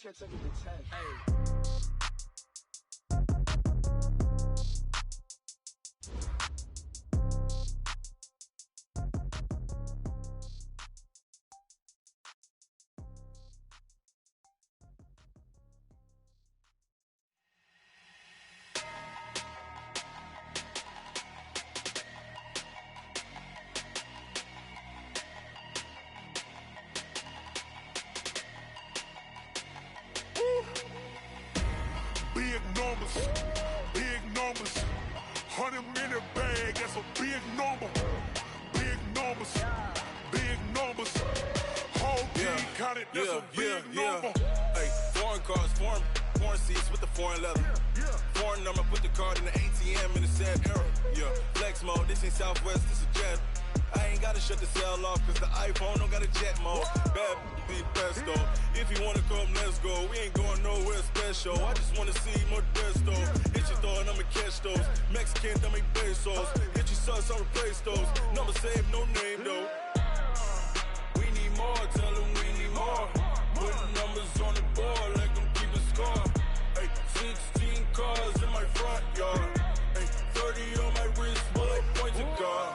can't take it to 10. Hey. Big numbers, 100-minute bag, that's a big number. Big numbers, whole team counted, that's a big number. Hey, foreign cars, foreign seats with the foreign leather. Foreign number, put the card in the ATM in the sad era. Yeah, flex mode, this ain't Southwest, this is jet. I ain't gotta shut the cell off, cause the iPhone don't got a jet mode. Bad be pesto. If you wanna come, let's go. We ain't going nowhere special. I just wanna see more desto. Hit your thought, I'ma catch those. Mexican, dummy pesos. Hit your sus, I'll replace those. Number saved, no name though. We need more, tell them we need more. Putting numbers on the board, like them keep a score. Hey, 16 cars in my front yard. Hey, 30 on my wrist, bullet pointed car.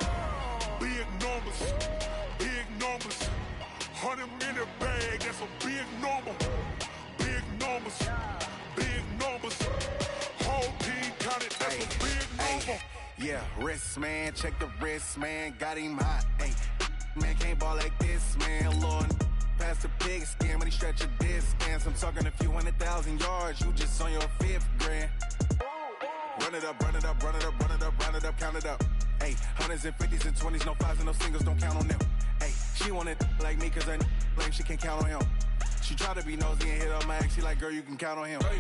Big numbers, 100-minute bag, that's a big number. Big numbers, whole team counted, that's a big number. Yeah, wrist man, check the wrist man, got him hot. Ay, man can't ball like this, man. Lord, past the pig skin when he stretch a distance. I'm talking a few 100,000 yards, you just on your 5th grand. Run it up, count it up. Hey, hundreds and 50s and 20s, no 5s and no singles, don't count on them. Hey, she want it like me, cause her like she can't count on him. She try to be nosy and hit up my ex, she like, girl, you can count on him. Hey,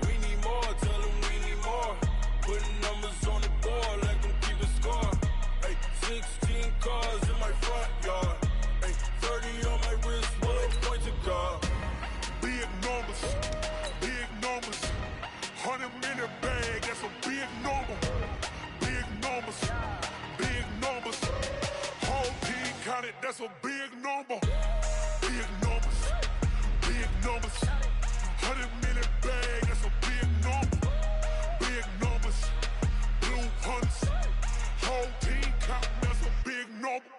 we need more, tell them we need more. Putting numbers on the board, like them keep a score. Hey, 16 cars in my front yard. Hey, 30 on my wrist, bullet pointed car. Big numbers, 100-minute bag, that's a big number. Big numbers, whole team counted, that's a big number. Big numbers, 100-minute bag, that's a big number. Big numbers, blue hunts, whole team counting, that's a big number.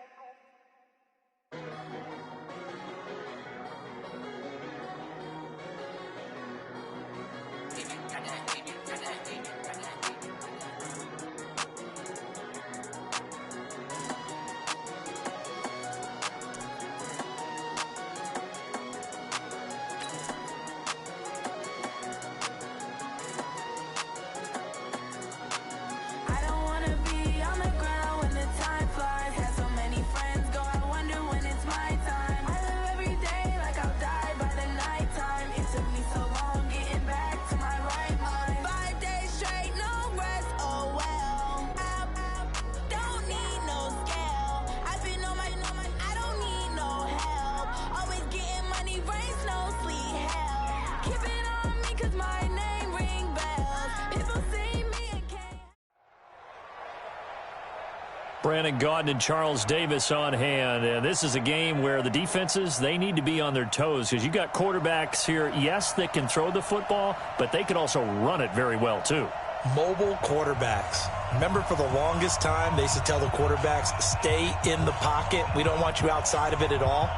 Brandon Gaudin and Charles Davis on hand. And this is a game where the defenses, they need to be on their toes because you got quarterbacks here, yes, that can throw the football, but they can also run it very well too. Mobile quarterbacks. Remember, for the longest time, they used to tell the quarterbacks, stay in the pocket. We don't want you outside of it at all.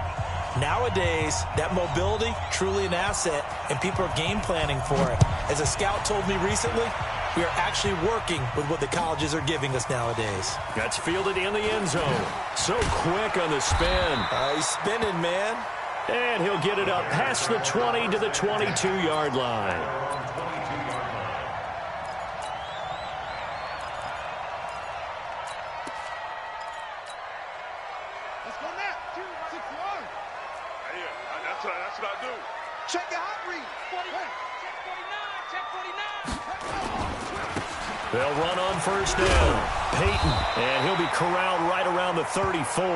Nowadays, that mobility, truly an asset, and people are game planning for it. As a scout told me recently, we are actually working with what the colleges are giving us nowadays. That's fielded in the end zone. So quick on the spin. He's spinning, man. And he'll get it up past the 20 to the 22-yard line. Let's go now. 6 yards. Yeah, that's what I do. Check your hot read. 49. Check 49. They'll run on first down. Peyton, and he'll be corralled right around the 34.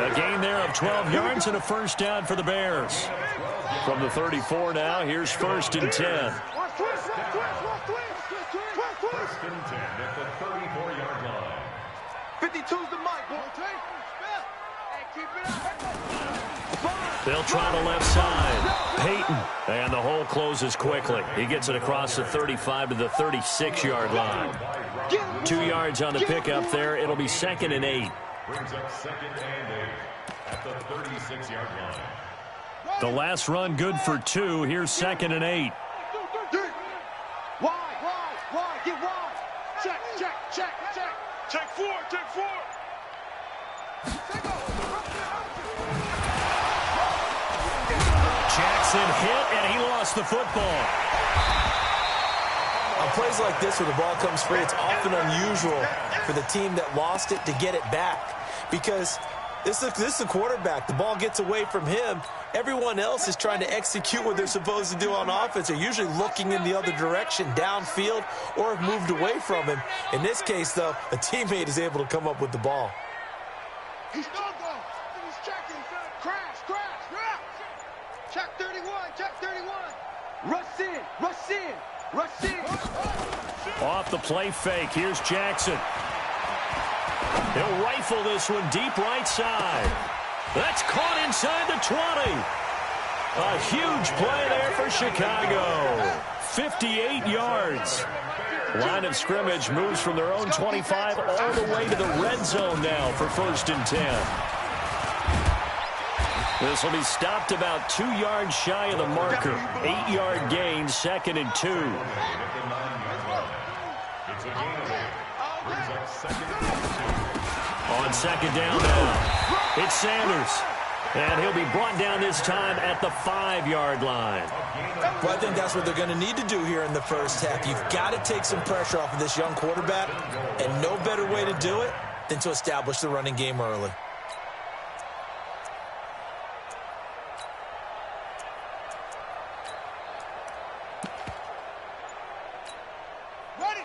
A gain there of 12 yards and a first down for the Bears. From the 34 now, here's 1st and 10. First and 10 at the 34-yard line. 52's the mic, boy. Hey, They'll try the left side. Peyton. And the hole closes quickly. He gets it across the 35 to the 36-yard line. 2 yards on the pickup there. It'll be 2nd and 8. Brings up 2nd and 8 at the 36-yard line. The last run good for 2. Here's 2nd and 8. Wide. Get wide. Check. Check 4. Jackson hit, and he lost the football. On plays like this where the ball comes free, it's often unusual for the team that lost it to get it back because this is the quarterback. The ball gets away from him. Everyone else is trying to execute what they're supposed to do on offense. They're usually looking in the other direction, downfield, or have moved away from him. In this case, though, a teammate is able to come up with the ball. He's done though. He's checking. Crash. Check 31. Rush in. Off the play fake. Here's Jackson. He'll rifle this one deep right side. That's caught inside the 20. A huge play there for Chicago. 58 yards. Line of scrimmage moves from their own 25 all the way to the red zone now for 1st and 10. This will be stopped about 2 yards shy of the marker. 8-yard gain, 2nd and 2. On 2nd down now, it's Sanders. And he'll be brought down this time at the 5-yard line. Well, I think that's what they're going to need to do here in the first half. You've got to take some pressure off of this young quarterback, and no better way to do it than to establish the running game early. Ready.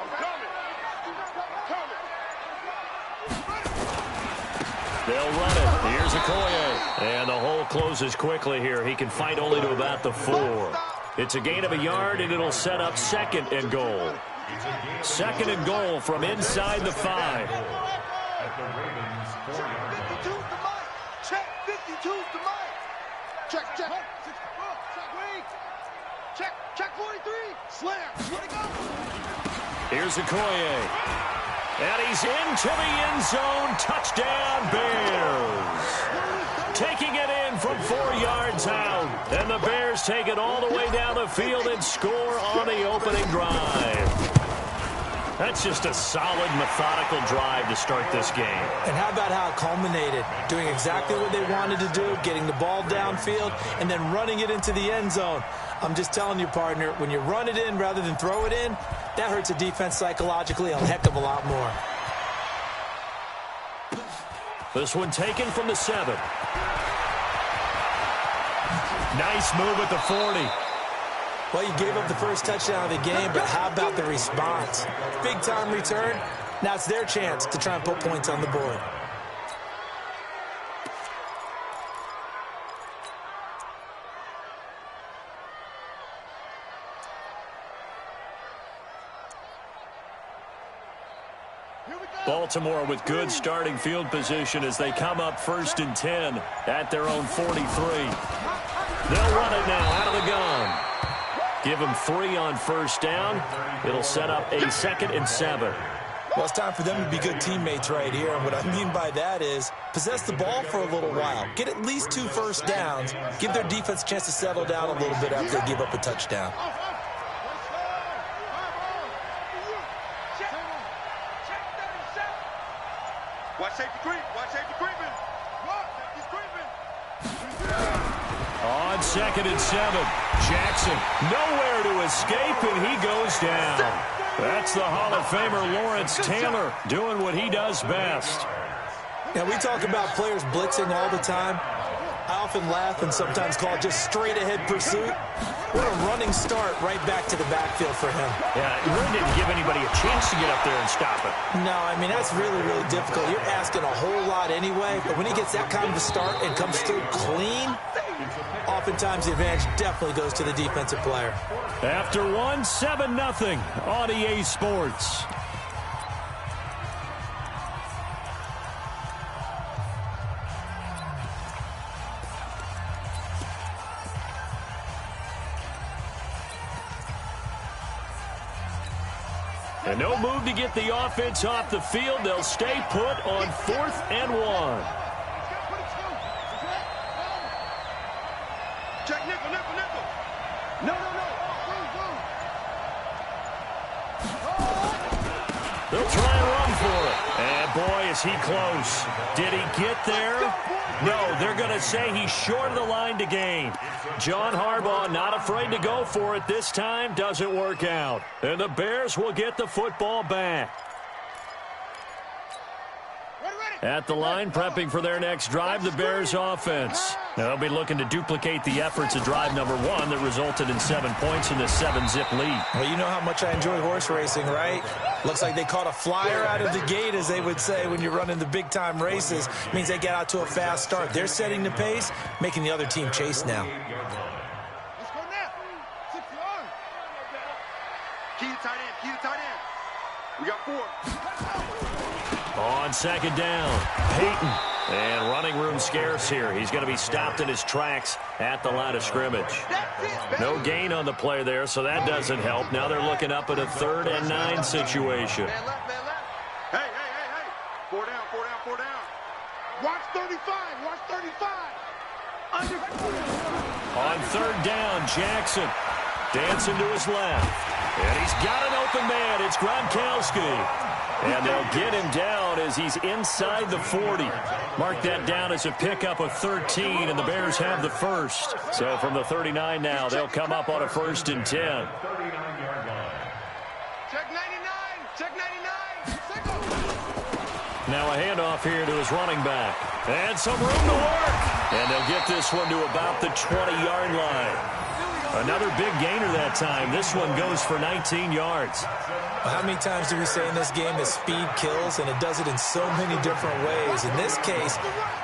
I'm coming. They'll run it. Here's Okoye. And the hole closes quickly here. He can fight only to about the 4. It's a gain of a yard, and it'll set up 2nd and goal. 2nd and goal from inside the 5. Check 52's the mic. Check. Check 43. Slam. Let it go. Here's Okoye. And he's into the end zone. Touchdown, Bears. Taking it in from 4 yards out. And the Bears take it all the way down the field and score on the opening drive. That's just a solid, methodical drive to start this game. And how about how it culminated? Doing exactly what they wanted to do, getting the ball downfield, and then running it into the end zone. I'm just telling you, partner, when you run it in rather than throw it in, that hurts a defense psychologically a heck of a lot more. This one taken from the 7. Nice move at the 40. Well, you gave up the first touchdown of the game, but how about the response? Big-time return. Now it's their chance to try and put points on the board. Baltimore with good starting field position as they come up 1st and 10 at their own 43. They'll run it now out of the gun. Give them 3 on 1st down. It'll set up a 2nd and 7. Well, it's time for them to be good teammates right here. And what I mean by that is possess the ball for a little while. Get at least 2 first downs. Give their defense a chance to settle down a little bit after they give up a touchdown. Watch safety creeping. He's creeping. On 2nd and 7, Jackson nowhere to escape, and he goes down. That's the Hall of Famer Lawrence Taylor doing what he does best. Now, we talk about players blitzing all the time. I often laugh and sometimes call it just straight-ahead pursuit. What a running start right back to the backfield for him. Yeah, it really didn't give anybody a chance to get up there and stop it. No, I mean, that's really, really difficult. You're asking a whole lot anyway, but when he gets that kind of a start and comes through clean, oftentimes the advantage definitely goes to the defensive player. After 7-0 on EA Sports. And no move to get the offense off the field. They'll stay put on 4th and 1. Check nickel. No. They'll try and run for it. And boy, is he close. Did he get there? No, they're going to say he's short of the line to gain. John Harbaugh not afraid to go for it this time. Doesn't work out. And the Bears will get the football back. At the line, prepping for their next drive, the Bears offense. They'll be looking to duplicate the efforts of drive number 1 that resulted in 7 points in the 7-zip lead. Well, you know how much I enjoy horse racing, right? Looks like they caught a flyer out of the gate, as they would say when you're running the big-time races. Means they get out to a fast start. They're setting the pace, making the other team chase now. Let's go now. 6 yards. Key tight end. We got 4. On 2nd down, Peyton. And running room scarce here. He's going to be stopped in his tracks at the line of scrimmage. No gain on the play there, so that doesn't help. Now they're looking up at a 3rd and 9 situation. Hey. 4 down. Watch 35. On 3rd down, Jackson dancing to his left. And he's got an open man. It's Gronkowski. And they'll get him down as he's inside the 40. Mark that down as a pickup of 13, and the Bears have the first. So from the 39 now, they'll come up on a 1st and 10. Check 99. Now a handoff here to his running back. And some room to work. And they'll get this one to about the 20-yard line. Another big gainer that time. This one goes for 19 yards. Well, how many times do we say in this game that speed kills, and it does it in so many different ways? In this case,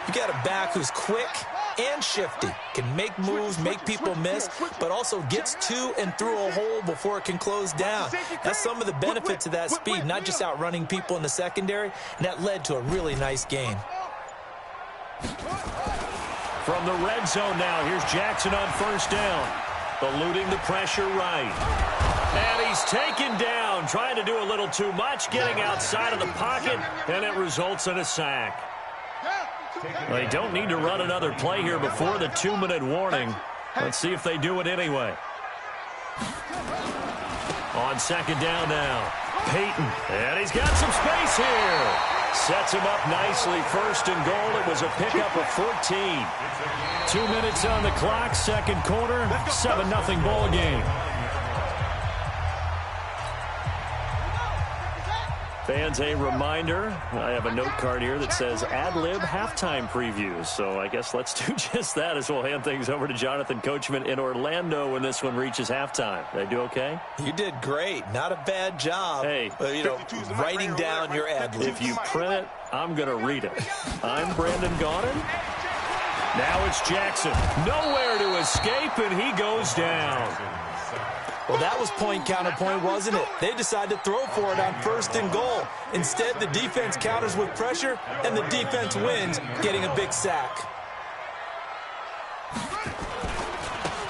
you got a back who's quick and shifty, can make moves, make people miss, but also gets to and through a hole before it can close down. That's some of the benefits of that speed, not just outrunning people in the secondary, and that led to a really nice gain. From the red zone now, here's Jackson on 1st down. Eluding the pressure right. And he's taken down, trying to do a little too much, getting outside of the pocket, and it results in a sack. They don't need to run another play here before the 2-minute warning. Let's see if they do it anyway. On 2nd down now, Peyton, and he's got some space here. Sets him up nicely. 1st and goal. It was a pickup of 14. 2 minutes on the clock, 2nd quarter, 7-0 ball game. Fans, a reminder, I have a note card here that says ad-lib halftime previews. So I guess let's do just that as we'll hand things over to Jonathan Coachman in Orlando when this one reaches halftime. Did I do okay? You did great. Not a bad job. Hey, writing down your ad-libs. If you print it, I'm going to read it. I'm Brandon Gaudin. Now it's Jackson. Nowhere to escape, and he goes down. Well, that was point counterpoint, wasn't it? They decided to throw for it on 1st and goal. Instead, the defense counters with pressure, and the defense wins, getting a big sack.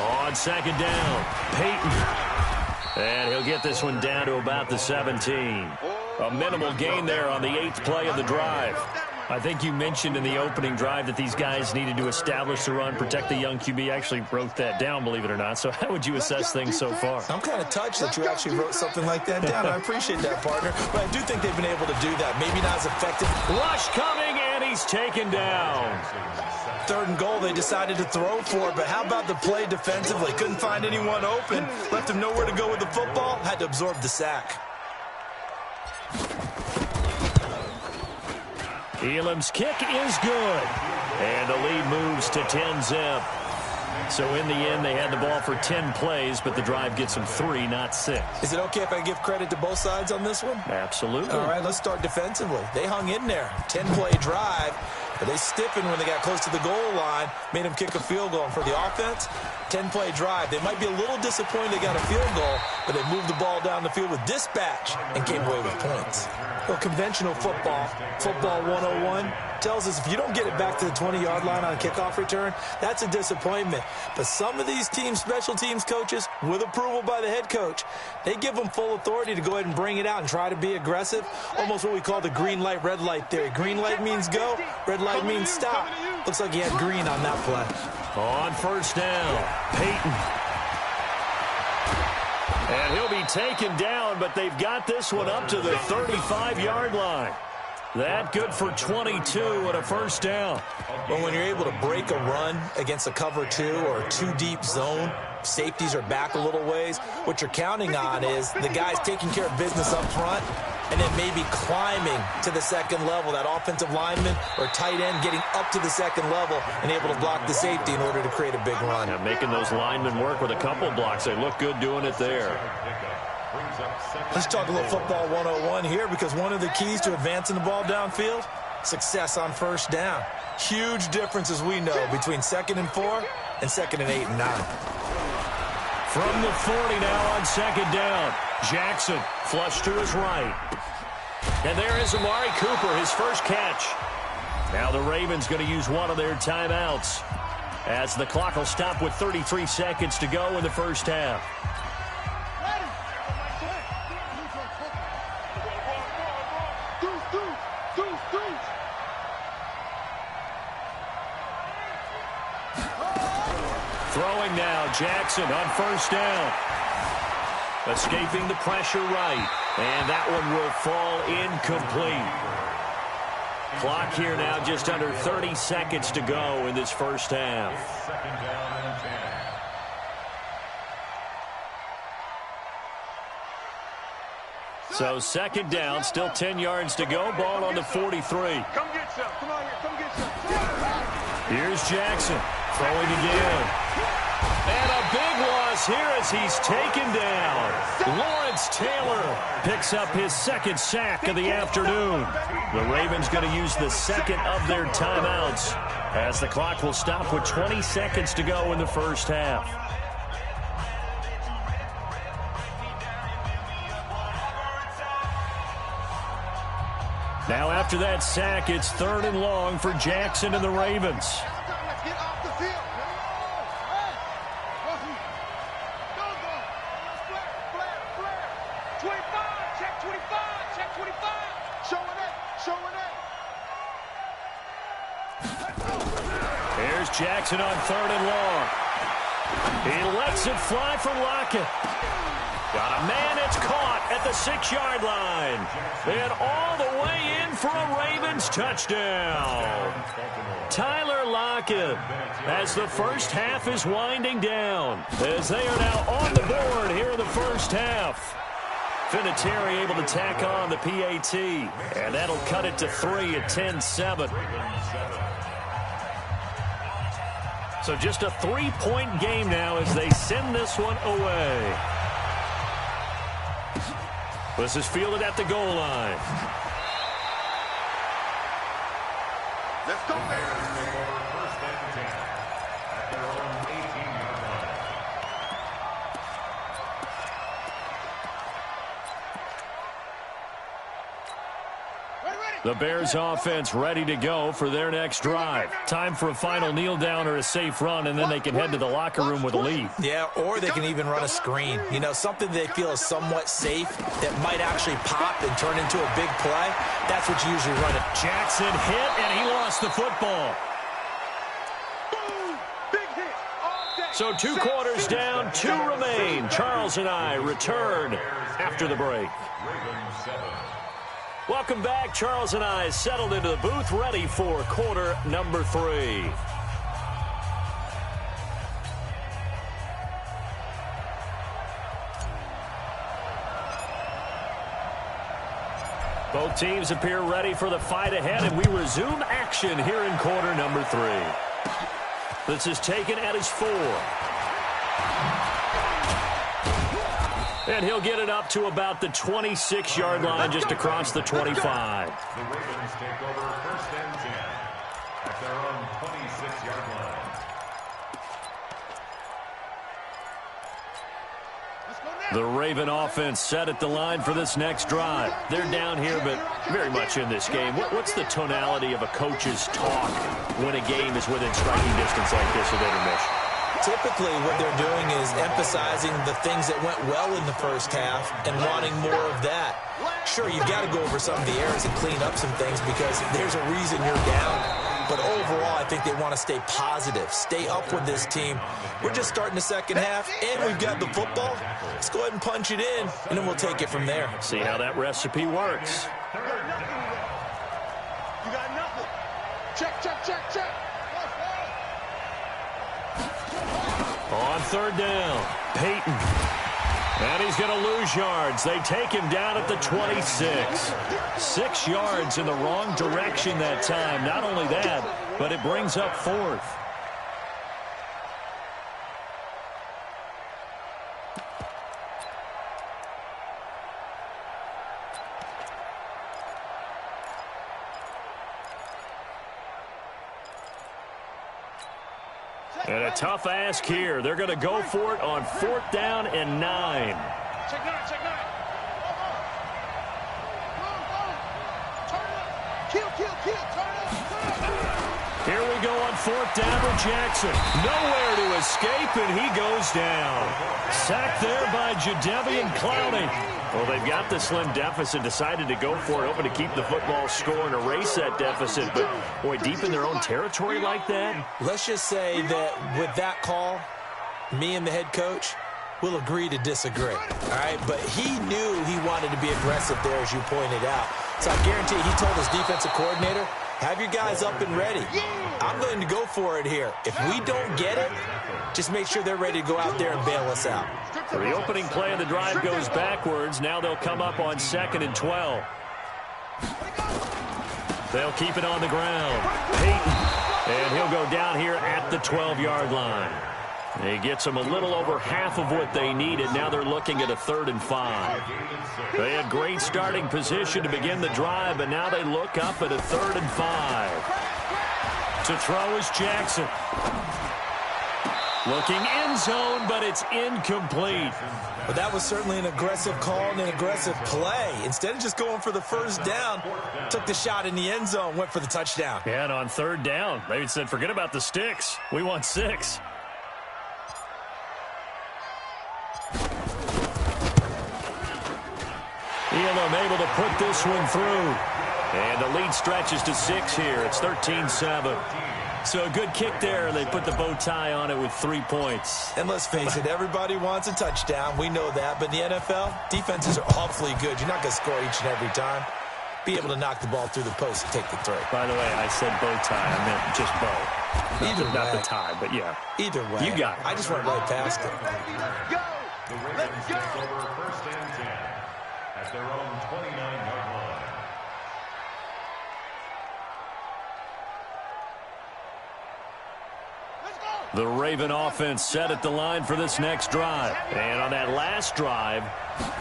On 2nd down, Peyton. And he'll get this one down to about the 17. A minimal gain there on the 8th play of the drive. I think you mentioned in the opening drive that these guys needed to establish the run, protect the young QB. Actually wrote that down, believe it or not. So how would you assess things so far? I'm kind of touched that you actually wrote something like that down. I appreciate that, partner. But I do think they've been able to do that. Maybe not as effective. Rush coming, and he's taken down. 3rd and goal, they decided to throw for it. But how about the play defensively? Couldn't find anyone open. Left him nowhere to go with the football. Had to absorb the sack. Elam's kick is good. And the lead moves to 10-zip. So in the end, they had the ball for 10 plays, but the drive gets them 3, not 6. Is it okay if I give credit to both sides on this one? Absolutely. All right, let's start defensively. They hung in there. 10-play drive, but they stiffened when they got close to the goal line, made them kick a field goal. And for the offense, 10-play drive. They might be a little disappointed they got a field goal, but they moved the ball down the field with dispatch and came away with points. Well, conventional football 101, tells us if you don't get it back to the 20-yard line on a kickoff return, that's a disappointment. But some of these special teams coaches, with approval by the head coach, they give them full authority to go ahead and bring it out and try to be aggressive, almost what we call the green light, red light theory. Green light means go, red light means stop. Looks like he had green on that play. On first down, Peyton. And he'll be taken down, but they've got this one up to the 35-yard line. That good for 22 and a first down. Well, when you're able to break a run against a cover 2 or a 2-deep zone, safeties are back a little ways. What you're counting on is the guys taking care of business up front and then maybe climbing to the second level, that offensive lineman or tight end getting up to the second level and able to block the safety in order to create a big run. Yeah, making those linemen work with a couple blocks. They look good doing it there. Let's talk a little football 101 here, because one of the keys to advancing the ball downfield, success on first down. Huge difference, as we know, between 2nd and 4 and 2nd and 8 and 9. From the 40 now on second down. Jackson flush to his right. And there is Amari Cooper, his first catch. Now the Ravens going to use one of their timeouts, as the clock will stop with 33 seconds to go in the first half. Throwing now, Jackson on first down. Escaping the pressure right. And that one will fall incomplete. Clock here now just under 30 seconds to go in this first half. Second down and 10. So second down, still 10 yards to go. Ball on the 43. Come get some. Come on here. Come get some. Here's Jackson throwing again. And a big loss here as he's taken down. Lawrence Taylor picks up his second sack of the afternoon. The Ravens going to use the second of their timeouts, as the clock will stop with 20 seconds to go in the first half. Now after that sack, it's 3rd and long for Jackson and the Ravens. Get off the field. Flare. 25. Check 25. Check 25. Showing it. Here's Jackson on 3rd and long. He lets it fly for Lockett. Got a man, it's caught at the 6-yard line. And all the way in for a Ravens touchdown. Tyler Lockett, as the first half is winding down, as they are now on the board here in the first half. Vinatieri able to tack on the PAT, and that'll cut it to 3 at 10-7. So just a 3-point game now as they send this one away. This is fielded at the goal line. Let's go. First and 10 at their own 18-yard line. The Bears offense ready to go for their next drive. Time for a final kneel down or a safe run, and then they can head to the locker room with a lead. Yeah, or they can even run a screen. You know, something they feel is somewhat safe that might actually pop and turn into a big play. That's what you usually run it. Jackson hit, and he lost the football. So 2 quarters down, 2 remain. Charles and I return after the break. Welcome back. Charles and I settled into the booth, ready for quarter number 3. Both teams appear ready for the fight ahead, and we resume action here in quarter number 3. This is taken at his 4. And he'll get it up to about the 26-yard line, just across the 25. The Ravens take over first and 10 at their own 26-yard line. Let's go now. The Raven offense set at the line for this next drive. They're down here, but very much in this game. What's the tonality of a coach's talk when a game is within striking distance like this at intermission? Typically, what they're doing is emphasizing the things that went well in the first half and wanting more of that. Sure, you've got to go over some of the errors and clean up some things because there's a reason you're down. But overall, I think they want to stay positive, stay up with this team. We're just starting the second half, and we've got the football. Let's go ahead and punch it in, and then we'll take it from there. See how that recipe works. You got nothing. Check, check, check, check. On third down, Peyton. And he's going to lose yards. They take him down at the 26. 6 yards in the wrong direction that time. Not only that, but it brings up fourth. And a tough ask here. They're going to go for it on 4th down and 9. Check 9, check 9. Turn up. Kill, turn up. Here we go on 4th down with Jackson. Nowhere to escape, and he goes down. Sacked there by Jadeveon Clowney. Well, they've got the slim deficit, decided to go for it, hoping to keep the football score and erase that deficit. But, boy, deep in their own territory like that. Let's just say that with that call, me and the head coach will agree to disagree. All right, but he knew he wanted to be aggressive there, as you pointed out. So I guarantee he told his defensive coordinator, have your guys up and ready. I'm going to go for it here. If we don't get it, just make sure they're ready to go out there and bail us out. So the opening play of the drive goes backwards. Now they'll come up on 2nd and 12. They'll keep it on the ground. Peyton. And he'll go down here at the 12-yard line. He gets them a little over half of what they needed. Now they're looking at a 3rd and 5. They had great starting position to begin the drive, but now they look up at a 3rd and 5. To throw is Jackson. Looking end zone, but it's incomplete. But that was certainly an aggressive call and an aggressive play. Instead of just going for the first down, took the shot in the end zone, went for the touchdown. Yeah, and on 3rd down, they said, forget about the sticks. We want 6. Elam able to put this one through. And the lead stretches to 6 here. It's 13-7. So a good kick there. They put the bow tie on it with 3 points. And let's face it, everybody wants a touchdown. We know that. But in the NFL, defenses are awfully good. You're not going to score each and every time. Be able to knock the ball through the post and take the throw. By the way, I said bow tie. I meant just bow. Not the tie, but yeah. Either way. You got it. I just went right past it. Go. The Ravens take over 1st and 10 at their own 29-yard line. The Raven offense set at the line for this next drive. And on that last drive,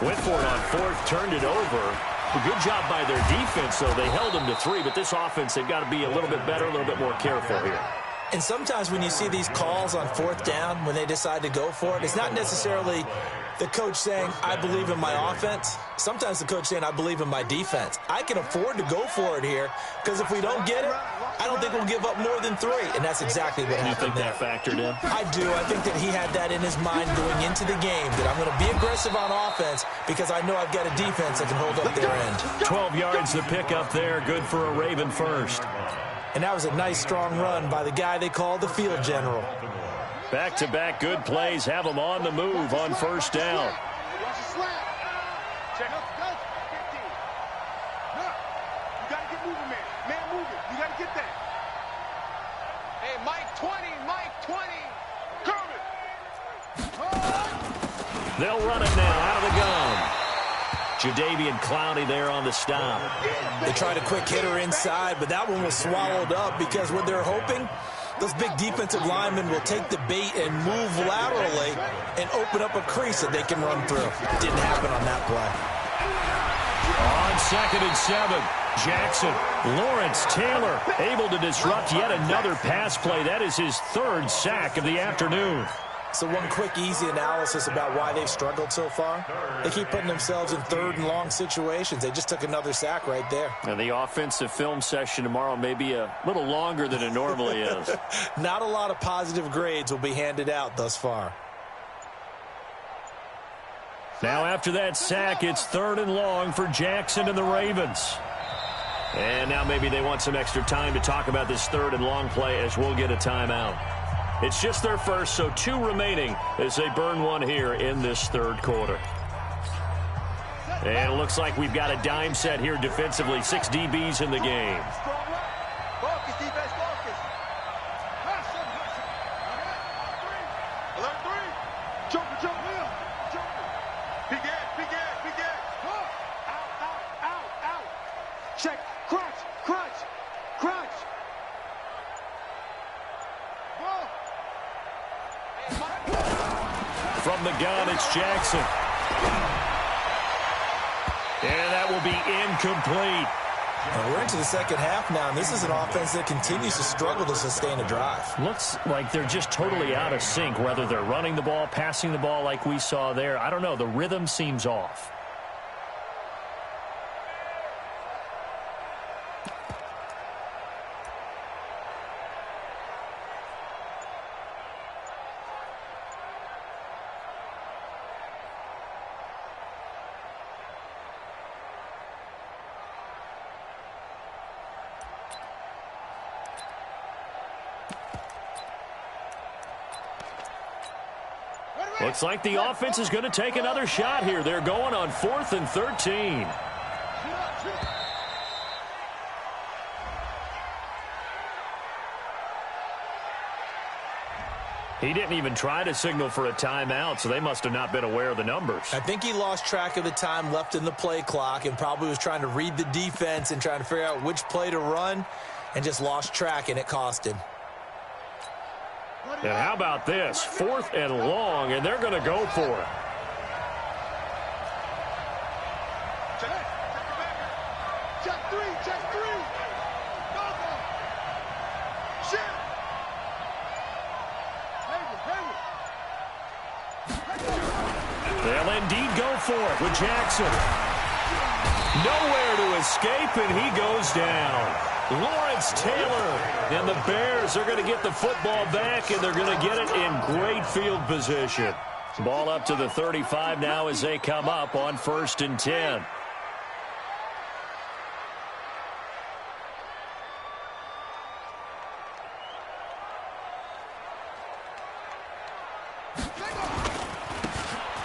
went for it on 4th, turned it over. A good job by their defense, though. They held them to 3, but this offense, they've got to be a little bit better, a little bit more careful here. And sometimes when you see these calls on 4th down, when they decide to go for it, it's not necessarily the coach saying, I believe in my offense. Sometimes the coach saying, I believe in my defense. I can afford to go for it here because if we don't get it, I don't think we'll give up more than 3. And that's exactly what happened there. You think that factored in? I do. I think that he had that in his mind going into the game, that I'm going to be aggressive on offense because I know I've got a defense that can hold up their end. 12 yards to pick up there. Good for a Raven first. And that was a nice, strong run by the guy they call the field general. Back-to-back good plays have them on the move on 1st down. Watch the slant. Check. Go. 15. No. You got to get moving, man. Man moving. You got to get that. Hey, Mike 20. Mike 20. Coming. They'll run it now out of the gun. Jadeveon Clowney there on the stop. They tried a quick hitter inside, but that one was swallowed up because what they're hoping, those big defensive linemen will take the bait and move laterally and open up a crease that they can run through. Didn't happen on that play. On 2nd and 7, Jackson, Lawrence Taylor able to disrupt yet another pass play. That is his 3rd sack of the afternoon. So one quick, easy analysis about why they've struggled so far. They keep putting themselves in third and long situations. They just took another sack right there. And the offensive film session tomorrow may be a little longer than it normally is. Not a lot of positive grades will be handed out thus far. Now after that sack, it's 3rd and long for Jackson and the Ravens. And now maybe they want some extra time to talk about this 3rd and long play as we'll get a timeout. It's just their first, so 2 remaining as they burn one here in this 3rd quarter. And it looks like we've got a dime set here defensively. 6 DBs in the game. Focus, defense, focus. Alert 3. Jump. Big end. Out. Check. Crunch. From the gun, it's Jackson. And that will be incomplete. And we're into the second half now, and this is an offense that continues to struggle to sustain a drive. Looks like they're just totally out of sync, whether they're running the ball, passing the ball like we saw there. I don't know. The rhythm seems off. Looks like the offense is going to take another shot here. They're going on 4th and 13. He didn't even try to signal for a timeout, so they must have not been aware of the numbers. I think he lost track of the time left in the play clock and probably was trying to read the defense and trying to figure out which play to run and just lost track, and it cost him. And how about this? 4th and long, and they're going to go for it. Check 3. Go. Shit. They'll indeed go for it with Jackson. Nowhere to escape, and he goes down. Lawrence Taylor, and the Bears are going to get the football back, and they're going to get it in great field position. Ball up to the 35 now as they come up on 1st and 10.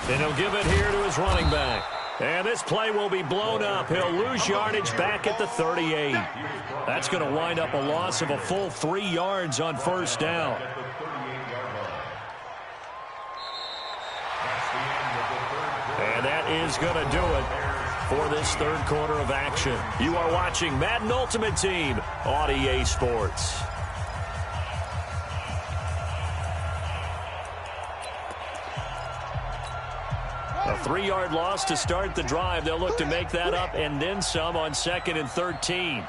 And he'll give it here to his running back. And this play will be blown up. He'll lose yardage back at the 38. That's going to wind up a loss of a full 3 yards on 1st down. And that is going to do it for this 3rd quarter of action. You are watching Madden Ultimate Team on EA Sports. A 3-yard loss to start the drive. They'll look to make that up and then some on 2nd and 13.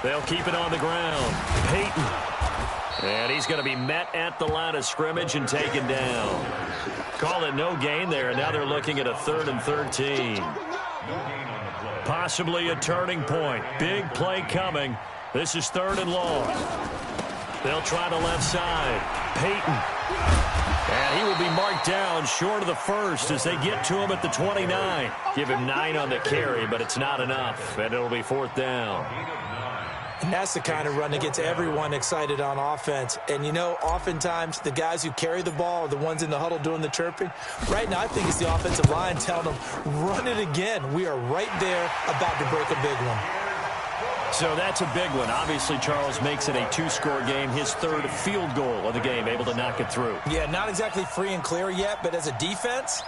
They'll keep it on the ground. Peyton. And he's going to be met at the line of scrimmage and taken down. Call it no gain there, and now they're looking at a 3rd and 13. Possibly a turning point. Big play coming. This is 3rd and long. They'll try the left side. Peyton. And he will be marked down short of the 1st as they get to him at the 29. Give him 9 on the carry, but it's not enough, and it'll be 4th down. And that's the kind of run that gets everyone excited on offense. And, you know, oftentimes the guys who carry the ball are the ones in the huddle doing the chirping. Right now, I think it's the offensive line telling them, run it again. We are right there about to break a big one. So that's a big one. Obviously, Charles makes it a 2-score game. His 3rd field goal of the game, able to knock it through. Yeah, not exactly free and clear yet, but as a defense,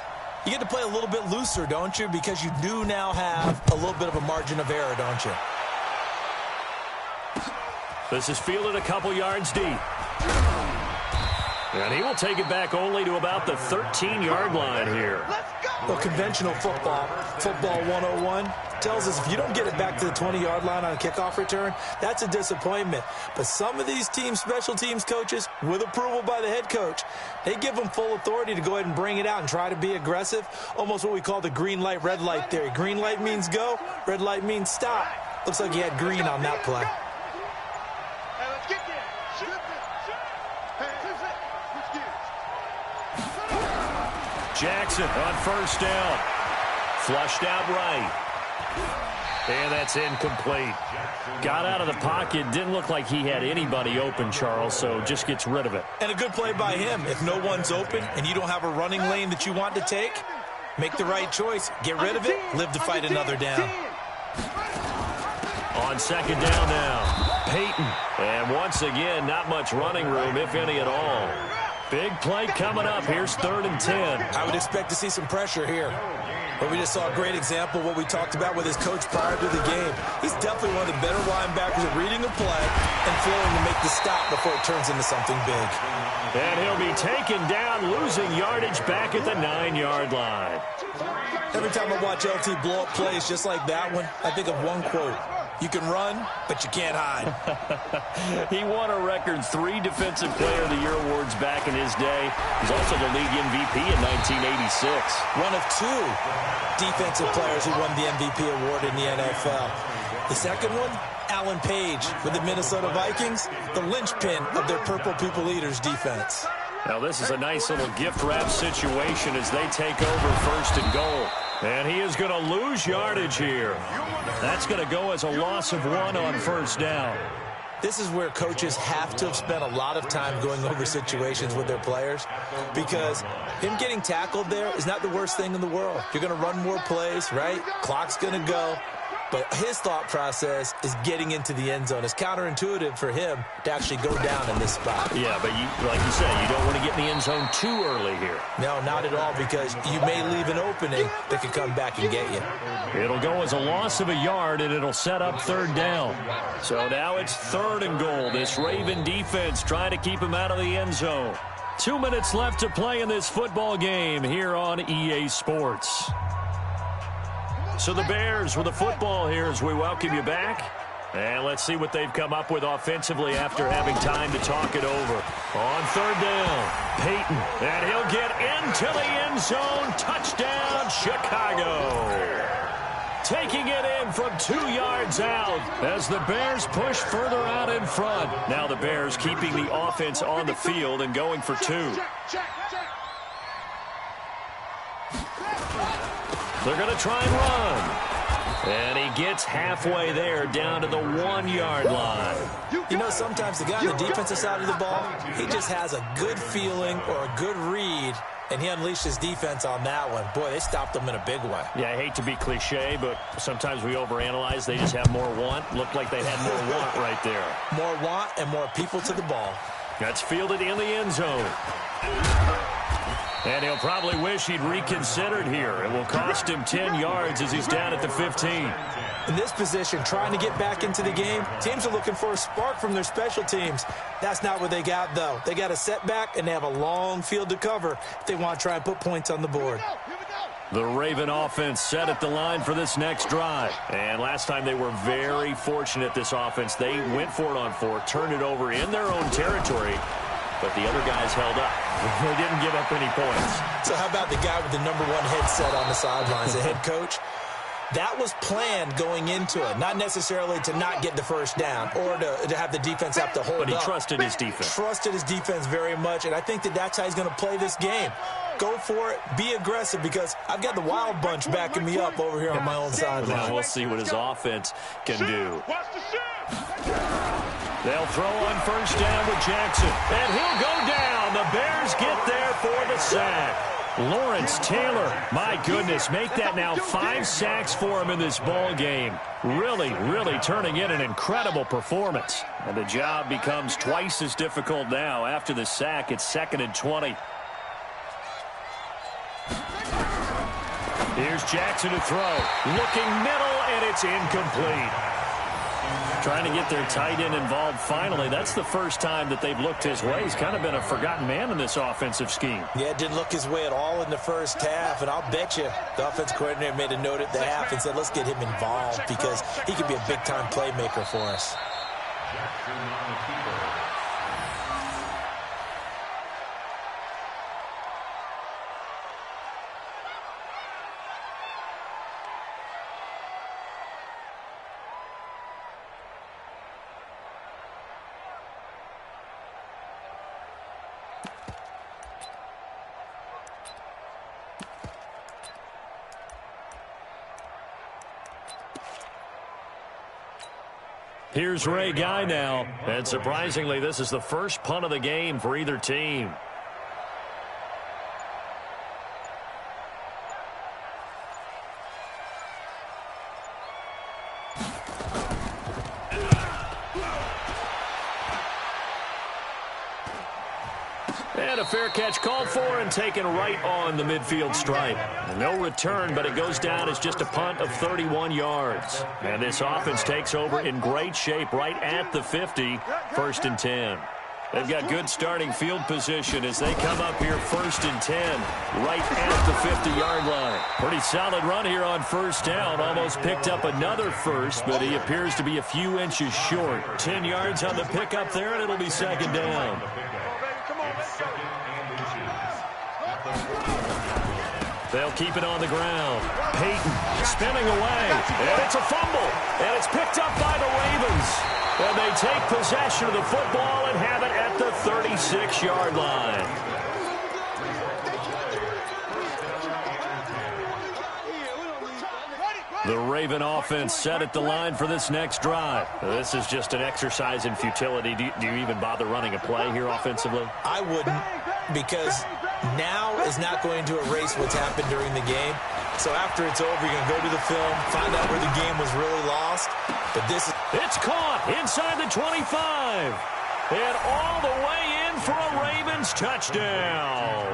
you get to play a little bit looser, don't you? Because you do now have a little bit of a margin of error, don't you? This is fielded a couple yards deep. And he will take it back only to about the 13-yard line here. Well, conventional football 101, tells us if you don't get it back to the 20-yard line on a kickoff return, that's a disappointment. But some of these special teams coaches, with approval by the head coach, they give them full authority to go ahead and bring it out and try to be aggressive, almost what we call the green light, red light theory. Green light means go, red light means stop. Looks like he had green on that play. Hey, let's get there. Shoot it. Hey, Jackson on first down. Flushed out right. And that's incomplete. Got out of the pocket. Didn't look like he had anybody open, Charles, so just gets rid of it. And a good play by him. If no one's open and you don't have a running lane that you want to take, make the right choice. Get rid of it. Live to fight another down. On second down now, Peyton. And once again, not much running room, if any at all. Big play coming up. Here's 3rd and 10. I would expect to see some pressure here. But we just saw a great example of what we talked about with his coach prior to the game. He's definitely one of the better linebackers at reading a play and flowing to make the stop before it turns into something big. And he'll be taken down, losing yardage back at the 9-yard line. Every time I watch LT blow up plays just like that one, I think of one quote. You can run, but you can't hide. He won a record 3 Defensive Player of the Year awards back in his day. He's also the league MVP in 1986. One of 2 defensive players who won the MVP award in the NFL. The second one, Alan Page with the Minnesota Vikings, the linchpin of their Purple People Eaters defense. Now this is a nice little gift wrap situation as they take over 1st and goal. And he is going to lose yardage here. That's going to go as a loss of 1 on 1st down. This is where coaches have to have spent a lot of time going over situations with their players, because him getting tackled there is not the worst thing in the world. You're going to run more plays, right? Clock's going to go. But his thought process is getting into the end zone. It's counterintuitive for him to actually go down in this spot. Yeah, but like you said, you don't want to get in the end zone too early here. No, not at all, because you may leave an opening that could come back and get you. It'll go as a loss of a yard, and it'll set up 3rd down. So now it's 3rd and goal. This Raven defense trying to keep him out of the end zone. 2 minutes left to play in this football game here on EA Sports. So the Bears with the football here as we welcome you back. And let's see what they've come up with offensively after having time to talk it over. On 3rd down, Peyton. And he'll get into the end zone. Touchdown, Chicago. Taking it in from 2 yards out as the Bears push further out in front. Now the Bears keeping the offense on the field and going for 2. They're going to try and run. And he gets halfway there down to the 1-yard line. You know, sometimes the guy on the defensive side of the ball, he just has a good feeling or a good read, and he unleashed his defense on that one. Boy, they stopped him in a big way. Yeah, I hate to be cliche, but sometimes we overanalyze. They just have more want. Looked like they had more want right there. More want and more people to the ball. That's fielded in the end zone. And he'll probably wish he'd reconsidered here. It will cost him 10 yards as he's down at the 15. In this position, trying to get back into the game, teams are looking for a spark from their special teams. That's not what they got, though. They got a setback, and they have a long field to cover if they want to try and put points on the board. The Raven offense set at the line for this next drive. And last time they were very fortunate, this offense. They went for it on 4, turned it over in their own territory. But the other guys held up. They didn't give up any points. So how about the guy with the #1 headset on the sidelines, the head coach? That was planned going into it, not necessarily to not get the first down or to have the defense have to hold up. But he trusted his defense. Trusted his defense very much, and I think that's how he's going to play this game. Go for it. Be aggressive, because I've got the Wild Bunch backing me up over here on my own sideline. Now we'll see what his offense can do. They'll throw on first down with Jackson, and he'll go down. The Bears get there for the sack. Lawrence Taylor, my goodness, make that now 5 sacks for him in this ball game. Really, really turning in an incredible performance. And the job becomes twice as difficult now. After the sack, it's 2nd and 20. Here's Jackson to throw. Looking middle, and it's incomplete. Trying to get their tight end involved finally. That's the first time that they've looked his way. He's kind of been a forgotten man in this offensive scheme. Yeah, it didn't look his way at all in the first half, and I'll bet you the offense coordinator made a note at the half and said, let's get him involved because he could be a big-time playmaker for us. Here's Ray Guy now, and surprisingly, this is the first punt of the game for either team. And a fair catch called for and taken right on the midfield stripe. No return, but it goes down as just a punt of 31 yards. And this offense takes over in great shape right at the 50, 1st and 10. They've got good starting field position as they come up here 1st and 10, right at the 50-yard line. Pretty solid run here on 1st down. Almost picked up another first, but he appears to be a few inches short. 10 yards on the pickup there, and it'll be 2nd down. They'll keep it on the ground. Peyton spinning away, and it's a fumble, and it's picked up by the Ravens. And they take possession of the football and have it at the 36-yard line. The Raven offense set at the line for this next drive. This is just an exercise in futility. Do you even bother running a play here offensively? I wouldn't, because now is not going to erase what's happened during the game. So after it's over, you're going to go to the film, find out where the game was really lost. But this is... It's caught inside the 25. And all the way in for a Ravens touchdown.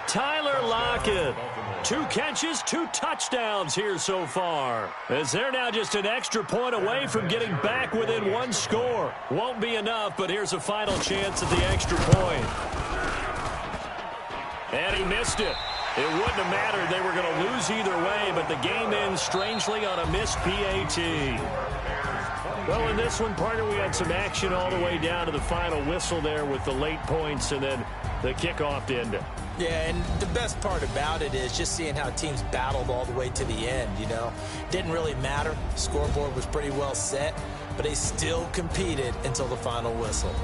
Tyler Lockett. 2 catches, 2 touchdowns here so far. As they're now just an extra point away from getting back within 1 score. Won't be enough, but here's a final chance at the extra point. And he missed it. It wouldn't have mattered. They were going to lose either way, but the game ends strangely on a missed PAT. Well, in this one, partner, we had some action all the way down to the final whistle there with the late points and then the kickoff to end it. Yeah, and the best part about it is just seeing how teams battled all the way to the end, you know. Didn't really matter. Scoreboard was pretty well set, but they still competed until the final whistle.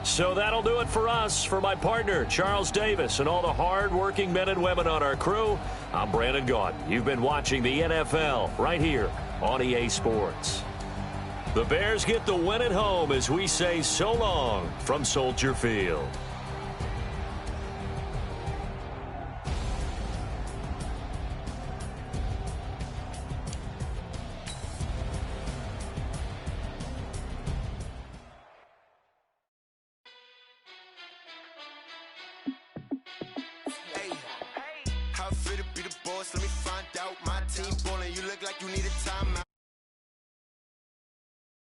So that'll do it for us. For my partner, Charles Davis, and all the hard-working men and women on our crew, I'm Brandon Gaudin. You've been watching the NFL right here on EA Sports. The Bears get the win at home as we say so long from Soldier Field. How fit to be the boss? Let me find out. My team ballin', you look like you need a timeout.